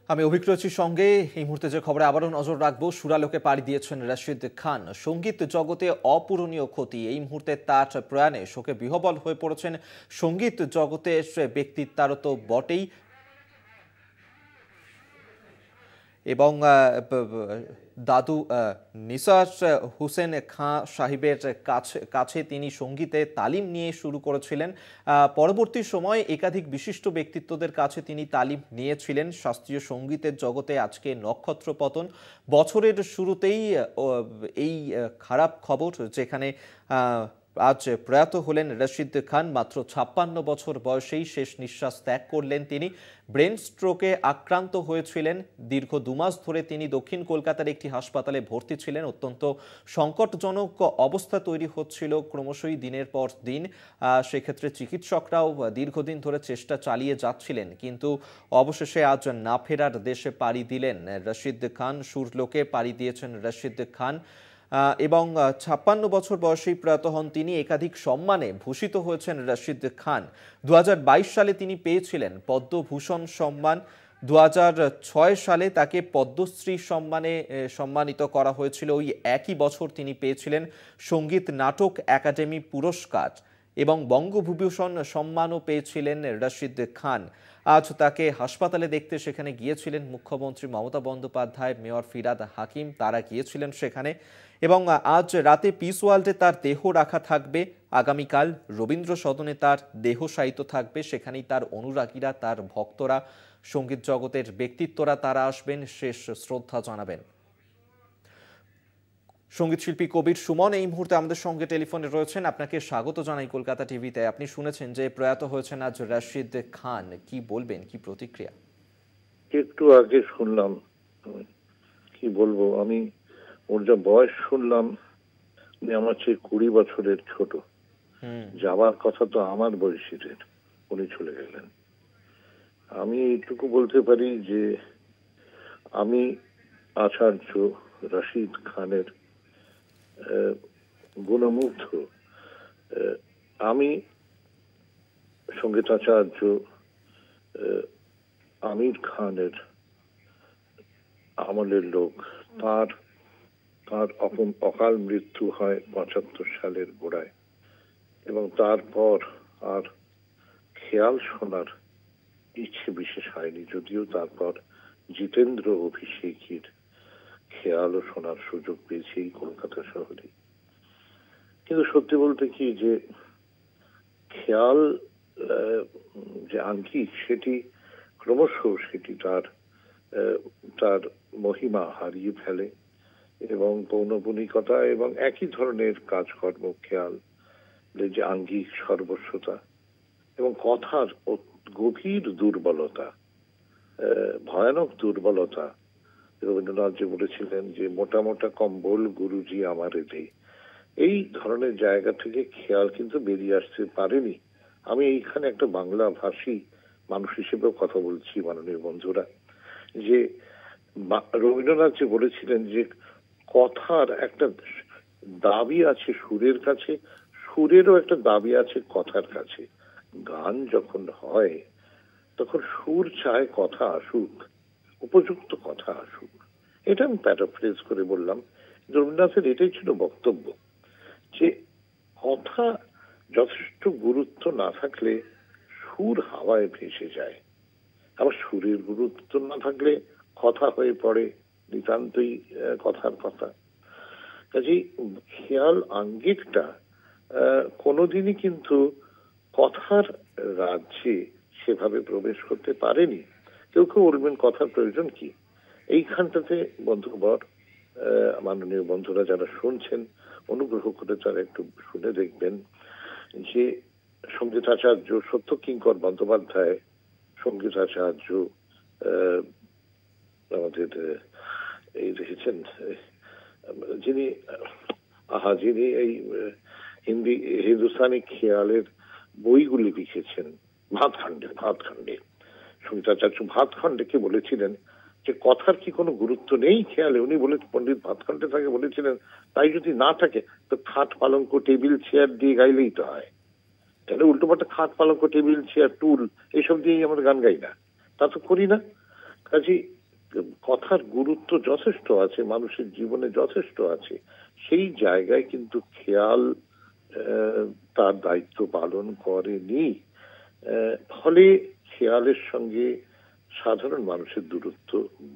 আমি অভিক রচির সঙ্গে এই মুহূর্তে যে খবরে আবারও নজর রাখবো। সুরালোকে পাড়ি দিয়েছেন রশিদ খান। সঙ্গীত জগতে অপূরণীয় ক্ষতি। এই মুহূর্তে তার প্রয়াণে শোকে বিহ্বল হয়ে পড়েছেন সঙ্গীত জগতের ব্যক্তিত্ব তো বটেই, এবং দাদু নিসার হুসেন খাঁ সাহিবের কাছে তিনি সঙ্গীতে তালিম নিয়ে শুরু করেছিলেন। পরবর্তী সময়ে একাধিক বিশিষ্ট ব্যক্তিত্বদের কাছে তিনি তালিম নিয়েছিলেন। শাস্ত্রীয় সঙ্গীতের জগতে আজকে নক্ষত্র পতন। বছরের শুরুতেই এই খারাপ খবর, যেখানে আজ প্রয়াত হলেন রশিদ খান। মাত্র 56 বছর বয়সেই শেষ নিঃশ্বাস ত্যাগ করলেন তিনি। ব্রেন স্ট্রোকে আক্রান্ত হয়েছিলেন। দীর্ঘ 2 মাস ধরে তিনি দক্ষিণ কলকাতার একটি হাসপাতালে ভর্তি ছিলেন। অত্যন্ত সংকটজনক অবস্থা তৈরি হচ্ছিল ক্রমশই দিনের পর দিন। সেক্ষেত্রে চিকিৎসকরাও দীর্ঘদিন ধরে চেষ্টা চালিয়ে যাচ্ছিলেন, কিন্তু অবশেষে আজ না ফেরার দেশে পাড়ি দিলেন রশিদ খান। সুরলোকে পাড়ি দিয়েছেন রশিদ খান এবং 56 বছর বয়সেই প্রয়াত হন তিনি। একাধিক সম্মানে ভূষিত হয়েছেন রশিদ খান। 2022 সালে তিনি পেয়েছিলেন পদ্মভূষণ সম্মান। 2006 সালে তাকে পদ্মশ্রী সম্মানে সম্মানিত করা হয়েছিল। ওই একই বছর তিনি পেয়েছিলেন সঙ্গীত নাটক একাডেমি পুরস্কার এবং বঙ্গবিভূষণ সম্মানও পেয়েছিলেন রশিদ খান। আজ তাকে হাসপাতালে দেখতে সেখানে গিয়েছিলেন মুখ্যমন্ত্রী মমতা বন্দ্যোপাধ্যায়, মেয়র ফিরহাদ হাকিম, তারা গিয়েছিলেন সেখানে। এবং আজ রাতে পিস ওয়ার্ল্ডে তার দেহ রাখা থাকবে। আগামীকাল রবীন্দ্র সদনে তার দেহ শায়িত থাকবে। সেখানেই তার অনুরাগীরা, তার ভক্তরা, সঙ্গীত জগতের ব্যক্তিত্বরা তারা আসবেন, শেষ শ্রদ্ধা জানাবেন। সঙ্গীত শিল্পী কবির সুমন এই মুহূর্তে আমাদের সঙ্গে টেলিফোনে রয়েছেন। আপনাকে স্বাগত জানাই কলকাতা টিভিতে। আপনি শুনেছেন যে প্রয়াত হয়েছেন আজ রশিদ খান, কি বলবেন, কি প্রতিক্রিয়া? একটু আগে শুনলাম, কি বলবো, আমি ওর যা বয়স শুনলাম, আমার চেয়ে 20 বছরের ছোট। যাবার কথা তো আমার বয়সীদের, উনি চলে গেলেন। আমি এইটুকু বলতে পারি যে আমি আচার্য রশিদ খানের গুণমুগ্ধ। আমি সঙ্গীতাচার্য আমির খানের আমলের লোক। তার অকাল মৃত্যু হয় 75 সালের গোড়ায়, এবং তারপর আর খেয়াল শোনার ইচ্ছে বিশেষ হয়নি, যদিও তারপর জিতেন্দ্র অভিষেকের খেয়ালও শোনার সুযোগ পেয়েছি এই কলকাতা শহরে। কিন্তু সত্যি বলতে কি, যে খেয়াল যে আঙ্কিক, সেটি ক্রমশ তার মহিমা হারিয়ে ফেলে, এবং পৌনপুনিকতা এবং একই ধরনের কাজকর্ম, খেয়াল যে আঙ্গিক সর্বস্বতা এবং কথার গভীর দুর্বলতা, ভয়ানক দুর্বলতা। রবীন্দ্রনাথ যে বলেছিলেন যে মোটা মোটা কম্বল গুরুজি আমারে দে, এই ধরনের জায়গা থেকে খেয়াল কিন্তু বেরিয়ে আসতে পারেনি। আমি এইখানে একটা বাংলা ভাষী মানুষ হিসেবেও কথা বলছি, মাননীয় বন্ধুরা, যে রবীন্দ্রনাথ যে বলেছিলেন যে কথার একটা দাবি আছে সুরের কাছে, সুরেরও একটা দাবি আছে কথার কাছে। গান যখন হয় তখন সুর চায় কথা আসুক, উপযুক্ত কথা আসুক। এটা আমি প্যারাফ্রেজ করে বললাম। রবীন্দ্রনাথের এটাই ছিল বক্তব্য, যে কথা যথেষ্ট গুরুত্ব না থাকলে সুর হাওয়ায় ভেসে যায়, আবার সুরের গুরুত্ব না থাকলে কথা হয়ে পড়ে নিতান্তই কথার কথা। কাজেই খেয়াল আঙ্গিকটা কোনোদিনই কিন্তু কথার রাজ্যে সেভাবে প্রবেশ করতে পারেনি। কেউ কেউ বলবেন কথার প্রয়োজন কি? এইখানটাতে বন্ধুবর, মাননীয় বন্ধুরা যারা শুনছেন, অনুগ্রহ করে তারা একটু শুনে দেখবেন যে সঙ্গীতাচার্য সত্যকিঙ্কর বন্দ্যোপাধ্যায়, সঙ্গীতাচার্য আমাদের এই দেখেছেন যিনি এই হিন্দুস্তানি খেয়ালের বইগুলি লিখেছেন, ভাতখণ্ডে সঙ্গীতাচার্য ভাতখণ্ডেকে বলেছিলেন যে কথার কি কোনো গুরুত্ব নেই খেয়ালে? উনি বলে, পণ্ডিত ভাতখণ্ডে তাকে বলেছিলেন, তাই যদি না থাকে তো খাট পালঙ্ক টেবিল চেয়ার দিয়ে গাইলেই তো হয়। তাহলে উল্টোপাল্টা খাট পালঙ্ক টেবিল চেয়ার টুল এইসব দিয়েই আমরা গান গাই না, তা তো করি না। কাজে কথার গুরুত্ব যথেষ্ট আছে, মানুষের জীবনে যথেষ্ট আছে। সেই জায়গায় কিন্তু খেয়াল তার দায়িত্ব পালন করেনি। ফলে খেয়ালের সঙ্গে সাধারণ মানুষের দূরত্ব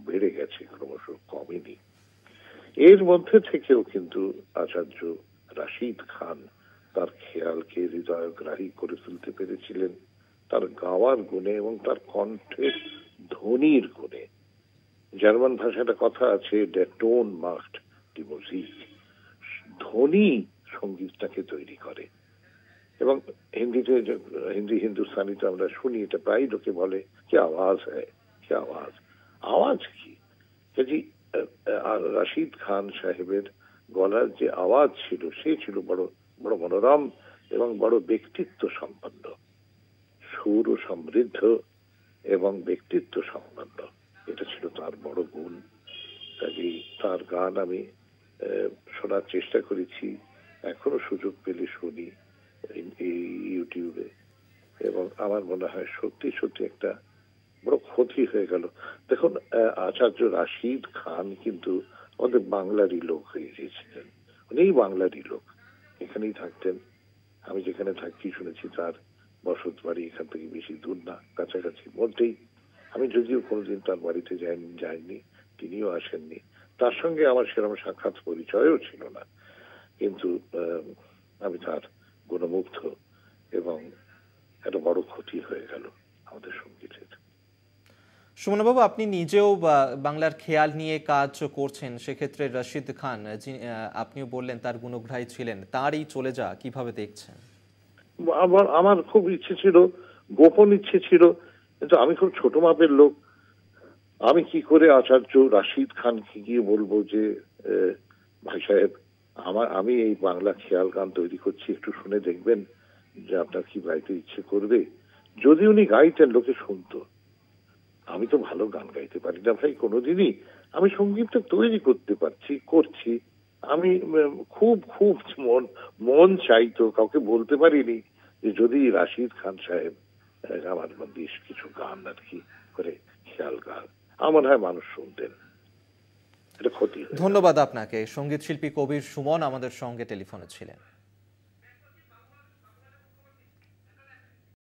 বেড়ে গেছে, ক্রমশ কমেনি। এর মধ্যে থেকেও কিন্তু আচার্য রাশিদ খান তার খেয়ালকে হৃদয়গ্রাহী করে তুলতে পেরেছিলেন তার গাওয়ার গুণে এবং তার কণ্ঠের ধ্বনির গুণে। জার্মান ভাষায় একটা কথা আছে, der Ton macht die Musik। ধ্বনি সঙ্গীতটাকে তৈরি করে। এবং হিন্দুস্তানিতে আমরা শুনি, এটা প্রায় লোকে বলে কি আওয়াজ হ্যায়, কি আওয়াজ। আওয়াজ কি? কাজী রাশিদ খান সাহেবের গলার যে আওয়াজ ছিল, সে ছিল বড় বড় মনোরম এবং বড় ব্যক্তিত্ব সম্পন্ন, সুর ও সমৃদ্ধ এবং ব্যক্তিত্ব সম্পন্ন। এটা ছিল তার বড় গুণ। কাজেই তার গান আমি শোনার চেষ্টা করেছি, এখনো সুযোগ পেলে শুনি এই ইউটিউবে। এবং আমার মনে হয় সত্যি সত্যি একটা বড় ক্ষতি হয়ে গেল। দেখুন, আচার্য রাশিদ খান কিন্তু আমাদের বাংলারই লোক হয়ে গিয়েছিলেন। উনি বাংলারই লোক, এখানেই থাকতেন। আমি যেখানে থাকি শুনেছি তার বসত বাড়ি এখান থেকে বেশি দূর না, কাছাকাছি মধ্যেই। আমি যদিও কোনোদিন তার বাড়িতে যাইনি, তিনিও আসেননি। তার সঙ্গে আমার সেরকম সাক্ষাৎ পরিচয়ও ছিল না, কিন্তু আমি তার গুণমুগ্ধ এবং একটা বড় ক্ষতি হয়ে গেল আমাদের সঙ্গীতের। সুমনবাবু, আপনি নিজেও বাংলার খেয়াল নিয়ে কাজ করছেন, সেক্ষেত্রে রশিদ খান আপনিও বললেন তার গুণগ্রাহী ছিলেন, তার এই চলে যাওয়া কিভাবে দেখছেন? আমার খুব ইচ্ছে ছিল, গোপন ইচ্ছে ছিল, কিন্তু আমি খুব ছোট মাপের লোক। আমি কি করে আচার্য রাশিদ খানকে গিয়ে বলবো যে ভাই সাহেব, আমি এই বাংলা খেয়াল গান তৈরি করছি, একটু শুনে দেখবেন যে আপনার কি গাইতে ইচ্ছে করবে। যদি উনি গাইতেন লোকে শুনতো। আমি তো ভালো গান গাইতে পারি না ভাই কোনোদিনই। আমি সঙ্গীতটা তৈরি করছি। আমি খুব খুব মন চাইতো, কাউকে বলতে পারিনি যে যদি রাশিদ খান সাহেব আমার বেশ কিছু গান আর কি করে খেয়াল গান, আমার হয় মানুষ শুনতেন। এটা ক্ষতি। ধন্যবাদ আপনাকে। সঙ্গীত শিল্পী কবির সুমন আমাদের সঙ্গে টেলিফোনে ছিলেন।